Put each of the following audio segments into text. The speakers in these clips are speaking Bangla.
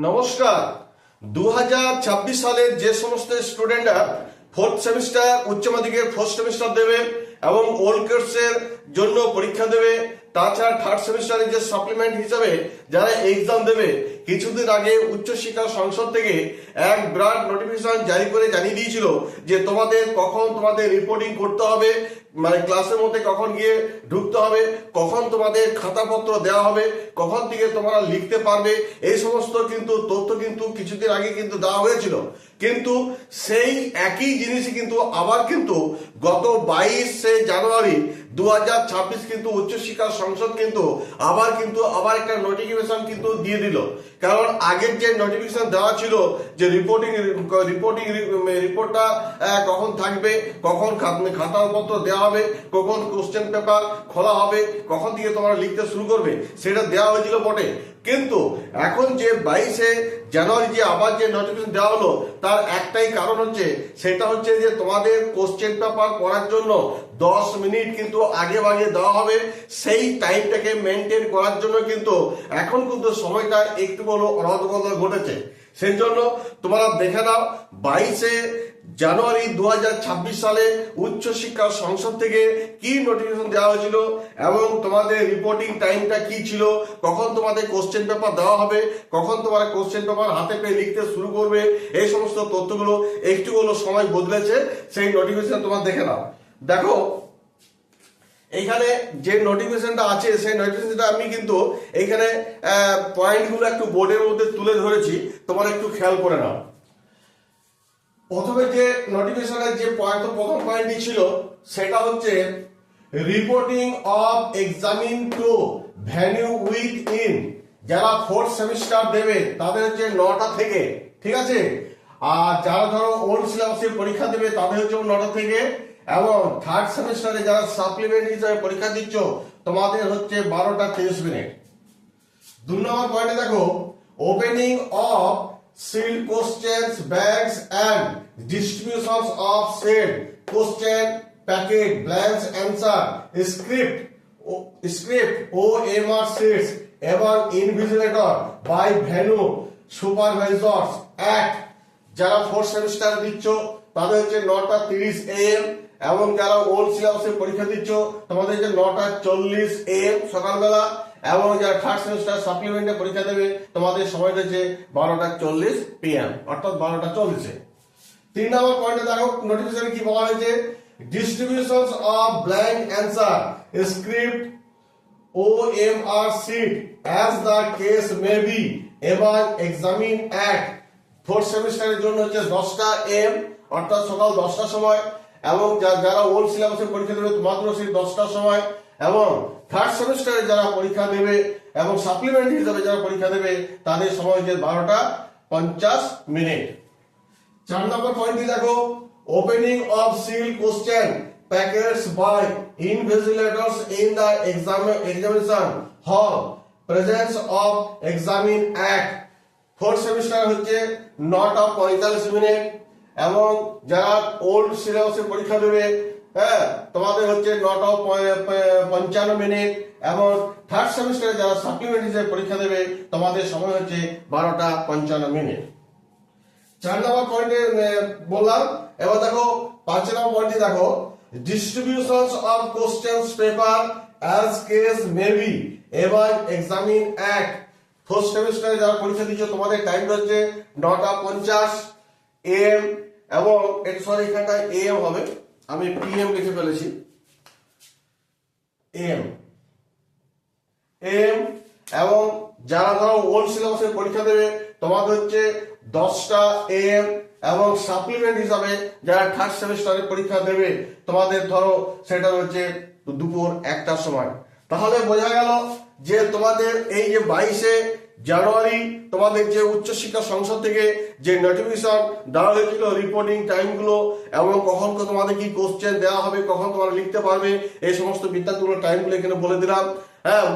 নমস্কার। 2026 সালের যে সমস্ত স্টুডেন্টরা ফোর্থ সেমিস্টার উচ্চ মাধ্যমিকের ফোর্থ সেমিস্টার দেবে এবং ওল্ড কোর্সের জন্য পরীক্ষা দেবে, তাছাড়া থার্ড সেমিস্টারে যে সাপ্লিমেন্ট হিসাবে যারা এক্সাম দেবে, কিছুদিন আগে উচ্চশিক্ষা সংসদ থেকে এক বিরাট নোটিফিকেশন জারি করে জানিয়ে দিয়েছিল যে তোমাদের কখন তোমাদের রিপোর্টিং করতে হবে, মানে ক্লাসের মধ্যে কখন গিয়ে ঢুকতে হবে, কখন তোমাদের খাতাপত্র দেওয়া হবে, কখন থেকে তোমরা লিখতে পারবে, এই সমস্ত কিন্তু তথ্য কিন্তু কিছুদিন আগে কিন্তু দেওয়া হয়েছিল। কিন্তু সেই একই জিনিসই কিন্তু আবার কিন্তু গত 22শে জানুয়ারি 2026 কিন্তু উচ্চশিক্ষা সংসদ কিন্তু আবার একটা নোটিফিকেশন কিন্তু দিয়ে দিল। কারণ আগের যে নোটিফিকেশন দেওয়া ছিল যে রিপোর্টটা কখন থাকবে, কখন খাতাপত্র দেওয়া হবে, কখন কোশ্চেন পেপার খোলা হবে, কখন থেকে তোমরা লিখতে শুরু করবে, সেটা দেওয়া হয়েছিল বটে। কিন্তু এখন যে 22শে জানুয়ারি যে আবার যে নোটিফিকেশন দেওয়া হলো, তার একটাই কারণ হচ্ছে, সেটা হচ্ছে যে তোমাদের কোশ্চেন পেপার করার জন্য 10 মিনিট কিন্তু আগে ভাগে দেওয়া হবে। সেই টাইমটাকে মেনটেন করার জন্য কিন্তু এখন কিন্তু সময়টা একটু বড় অরাধকতা ঘটেছে। সেই জন্য তোমরা দেখে নাও 22শে জানুয়ারি 2026 সালে উচ্চশিক্ষা সংসদ থেকে কি নোটিফিকেশন দেওয়া হয়েছিল এবং তোমাদের রিপোর্টিং টাইমটা কি ছিল, কখন তোমাদের কোশ্চেন পেপার দেওয়া হবে, কখন তোমরা কোশ্চেন পেপার হাতে পেয়ে লিখতে শুরু করবে, এই সমস্ত তথ্যগুলো একটু হলো সময় বদলেছে। সেই নোটিফিকেশন তোমরা দেখে নাও। দেখো এইখানে যে নোটিফিকেশনটা আছে, সেই নোটিফিকেশনটা আমি কিন্তু এইখানে পয়েন্টগুলো একটু বোর্ডের মধ্যে তুলে ধরেছি, তোমরা একটু খেয়াল করে নাও। প্রথমে যে নোটিফিকেশনের যে প্রথম পয়েন্টটি ছিল, সেটা হচ্ছে reporting of examinee to venue within. যারা ফোর্থ সেমিস্টার দেবে তাদের হচ্ছে 9টা থেকে, ঠিক আছে। আর যারা ধরো ওল্ড সিলেবাসে পরীক্ষা দেবে তাদের হচ্ছে 9টা থেকে, এবং থার্ড সেমিস্টারে যারা সাপ্লিমেন্ট হিসেবে পরীক্ষা দিচ্ছ তোমাদের হচ্ছে 12:30। 2 নম্বর পয়েন্টে দেখো, opening of sealed questions banks and distributions of said question packet blanks answer script OMR sheets এবং invigilator by venue supervisors at যারা ফোর্থ সেমিস্টার দিচ্ছ তাদের হচ্ছে 9:30 AM, এবং যারা ওল্ড সিলেবাসে পরীক্ষা দিচ্ছ তোমাদের হচ্ছে 9:40 AM সকালবেলা, এবং যারা থার্ড সেমিস্টার সাপ্লিমেন্টে পরীক্ষা দেবে তোমাদের সময় হচ্ছে 12:40 PM, অর্থাৎ 12:40। 3 নম্বর পয়েন্টে দেখো নোটিফিকেশনে কি বলা হয়েছে, distributions of blank answer script OMR sheet as the case may be এবং এক্সামিন অ্যাক্ট ফোর্থ সেমিস্টারের জন্য হচ্ছে 10টা AM, অর্থাৎ সকাল 10টার সময়, এবং যারা ওল্ড সিলেবাসে পরীক্ষা দেবে মাত্র সেই 10টার সময়, এবং থার্ড সেমিস্টারে যারা পরীক্ষা দেবে এবং সাপ্লিমেন্ট হিসেবে যারা পরীক্ষা দেবে তাদের সময় হচ্ছে 12:50। 4 নম্বর পয়েন্টটি দেখো, opening of seal question packets by invigilators in the examination hall, presence of examine act. Fourth semester হচ্ছে 9:45, এবং যারা ওল্ড সিলেবাসে পরীক্ষা দেবে তোমাদের হচ্ছে 9:55, এবং থার্ড সেমিস্টারে যারা সাপ্লিমেন্ট হিসেবে পরীক্ষা দেবে তোমাদের সময় হচ্ছে 12:55। 4 নম্বর পয়েন্টে বললাম। এবার দেখো 5 নম্বর পয়েন্টে দেখো, distributions of questions paper as case may be এবং এক্সামিন অ্যাক্ট। ফোর্থ সেমিস্টারে যারা পরীক্ষা দিচ্ছ তোমাদের টাইম হচ্ছে 9:50 AM, এবং এখানটায় AM হবে, আমি PM লিখে ফেলেছি, AM। এবং যারা ধরো ওল্ড সিলেবাসে পরীক্ষা দেবে তোমাদের হচ্ছে 10টা AM, এবং সাপ্লিমেন্ট হিসাবে যারা থার্ড সেমিস্টারে পরীক্ষা দেবে তোমাদের ধরো সেটা হচ্ছে দুপুর 1টার সময়। তাহলে বোঝা গেল যে তোমাদের এই যে 22শে জানুয়ারি তোমাদের যে উচ্চশিক্ষা সংসদ থেকে যে নোটিফিকেশন দেওয়া হয়েছিল রিপোর্টিং টাইমগুলো, এবং কখন তোমাদের কি কোশ্চেন দেওয়া হবে, কখন তোমরা লিখতে পারবে, এই সমস্ত বিদ্যাগুলো টাইমগুলো এখানে বলে দিলাম। হ্যাঁ,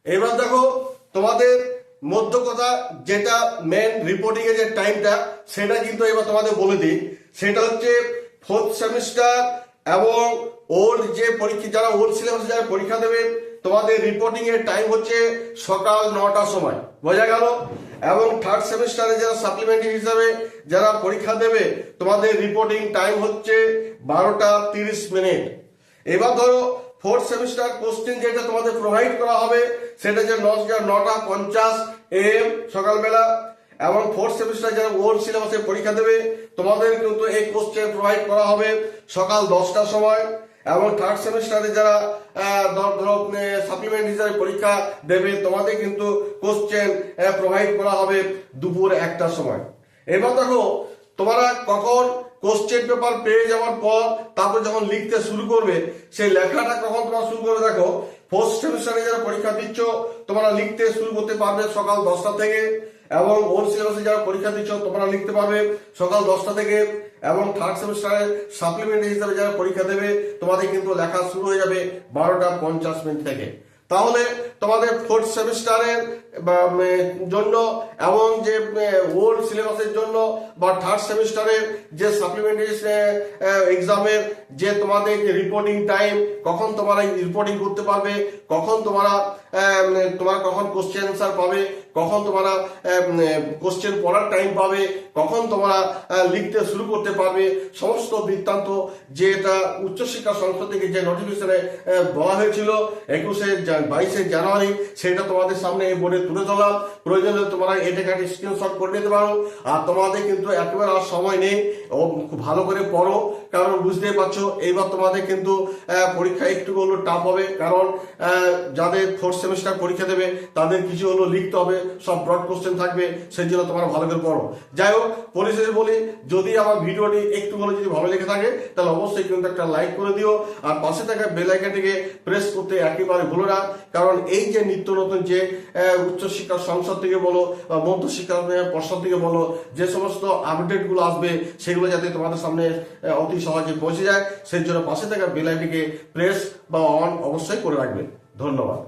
এবার দেখো তোমাদের মধ্য কথা যেটা মেন রিপোর্টিং এর যে টাইমটা, সেটা কিন্তু এবার তোমাদের বলে দিই। সেটা হচ্ছে ফোর্থ সেমিস্টার এবং ওল্ড যে পরীক্ষা যারা ওল্ড সিলেবাসে যারা পরীক্ষা দেবে তোমাদের রিপোর্টিং এর টাইম হচ্ছে সকাল 9টার সময়, বোঝা গেল। এবং থার্ড সেমিস্টারে যারা সাপ্লিমেন্টারি হিসাবে যারা পরীক্ষা দেবে তোমাদের রিপোর্টিং টাইম হচ্ছে 12টা 30 মিনিট। এবার ধরো ফোর্থ সেমিস্টার কোশ্চেন যেটা তোমাদের প্রোভাইড করা হবে সেটা হচ্ছে 9টা 50 AM সকালবেলা। এবং ফোর্থ সেমিস্টার যারা ওল্ড সিলেবাসে পরীক্ষা দেবে তোমাদের কিন্তু এই কোশ্চেন প্রোভাইড করা হবে সকাল 10টার সময়। এবং থার্ড সেমিস্টারে যারা ধরো সাপ্লিমেন্ট হিসাবে পরীক্ষা দেবে তোমাদের কিন্তু কোশ্চেন প্রোভাইড করা হবে দুপুর 1টার সময়। এবার দেখো তোমরা কখন কোশ্চেন পেপার পেয়ে যাওয়ার পর তারপর যখন লিখতে শুরু করবে সেই লেখাটা কখন তোমরা শুরু করবে। দেখো ফোর্থ সেমিস্টারে যারা পরীক্ষা দিচ্ছ তোমরা লিখতে শুরু করতে পারবে সকাল 10টা থেকে। এবং ওল্ড সিলেবাসে যারা পরীক্ষা দিচ্ছ তোমরা লিখতে পারবে সকাল 10টা থেকে। এবং থার্ড সেমিস্টারে সাপ্লিমেন্টারি হিসাবে যারা পরীক্ষা দেবে তোমাদের কিন্তু লেখা শুরু হয়ে যাবে 12টা 50 থেকে। তাহলে তোমাদের ফোর্থ সেমিস্টারের জন্য এবং যে ওল্ড সিলেবাসের জন্য বা থার্ড সেমিস্টারের যে সাপ্লিমেন্টারি এক্সামের যে তোমাদের রিপোর্টিং টাইম, কখন তোমরা রিপোর্টিং করতে পারবে, কখন তোমরা কখন কোশ্চেন অ্যান্সার পাবে, কখন তোমরা কোশ্চেন পড়ার টাইম পাবে, কখন তোমরা লিখতে শুরু করতে পারবে, সমস্ত বৃত্তান্ত যেটা উচ্চশিক্ষা সংসদ থেকে যে নোটিফিকেশনে বলা হয়েছিল 22শে জানুয়ারি সেটা তোমাদের সামনে এই বোর্ডে তুলে ধরলাম। প্রয়োজনে তোমরা এটাকে একটা স্ক্রিনশট করে নিতে পারো। আর তোমাদের কিন্তু একেবারে আর সময় নেই, খুব ভালো করে পড়ো, কারণ বুঝতেই পারছো এইবার তোমাদের কিন্তু পরীক্ষা একটু হলো টাফ হবে। কারণ যাদের ফোর্থ সেমিস্টার পরীক্ষা দেবে তাদের কিছু হলো লিখতে হবে, সব ব্রড কোশ্চেন থাকবে, সেই জন্য তোমরা ভালো করে পড়ো। যাই হোক, পরিশেষে বলি যদি আমার ভিডিওটি একটু হলে যদি ভালো লেগে থাকে তাহলে অবশ্যই কিন্তু একটা লাইক করে দিও। আর পাশে থাকা বেল আইকনটিকে প্রেস করতে একেবারে ভুলো না, কারণ এই যে নিত্য নতুন যে উচ্চশিক্ষা সংসদ থেকে বলো বা মধ্যশিক্ষা পর্ষদ থেকে বলো যে সমস্ত আপডেটগুলো আসবে সেগুলো যাতে তোমাদের সামনে অতি সহজে পৌঁছে যায় সেই জন্য পাশে থাকা বেল আইকনটিকে প্রেস বা অন অবশ্যই করে রাখবে। ধন্যবাদ।